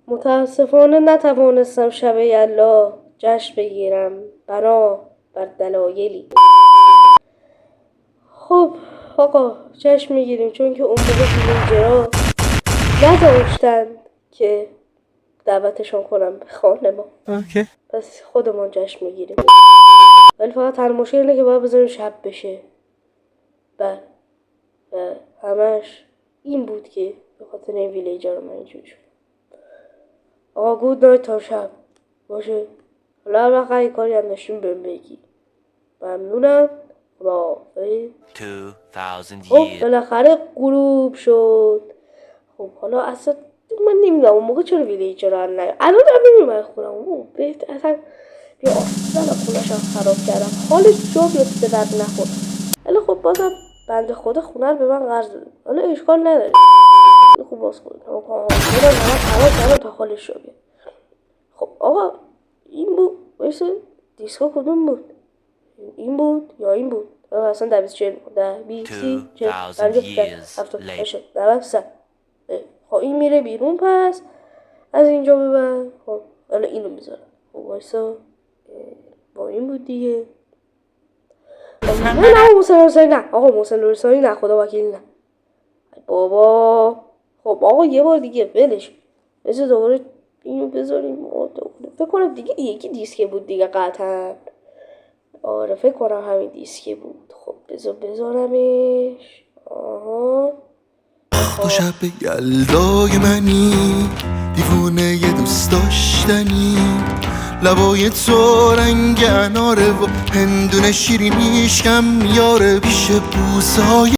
متاسفانه نتوانستم شب یلا جشن بگیرم بنا بر دلایلی. خب آقا جشن میگیریم چون که اون موقع ویلیجرها نداشتن که دعوتشون کنم به خانه ما. پس خودمون جشن میگیریم. ولی فقط تنها مشکل اینه که باید بذاریم شب بشه. و همش این بود که به خاطر این ویلیجر من اینجوری شد. آقا گود نایت تا شب باشه. حالا هر کاری هم داشتیم بهم بگی. ممنونم. خداحافظ. 2000 خب years. بالاخره غروب شد. خب حالا اصلا من نمیدونم اون موقع چرا ویلیجر رو الان هم نمیدونم خونم اون بهت اصلا بیا آسان خونش هم خراب کردم حالش جا بیاد به درد نخور. ولی خب بازم بنده خدا خونه رو به من قرض داده. حالا اشکال نداره. خوب باز کنید خودم همه خراب کردم تا حالش جا بیاد. خب آقا این بود ویسه دیسکو کدوم بود؟ این بود یا این بود؟ اصلا در 24 در 20 خب این میره بیرون پس از اینجا به بعد خب حالا اینو میذارم. خب وایسا با این بود دیگه. نه محسن رسانی نه آقا محسن رسانی نه خدا وکیل نه بابا. خب آقا یه بار دیگه ولش بذار دوباره اینو بذاریم. فکر کنم دیگه یکی دیسکه بود دیگه قطعا. آره فکر کنم همین دیسکه بود. خب بذارمش. آها تو شب یلدای منی دیوونه یه دوست داشتنی لبای تو رنگ اناره و هندونه شیرینیش کم میاره پیش بوسه های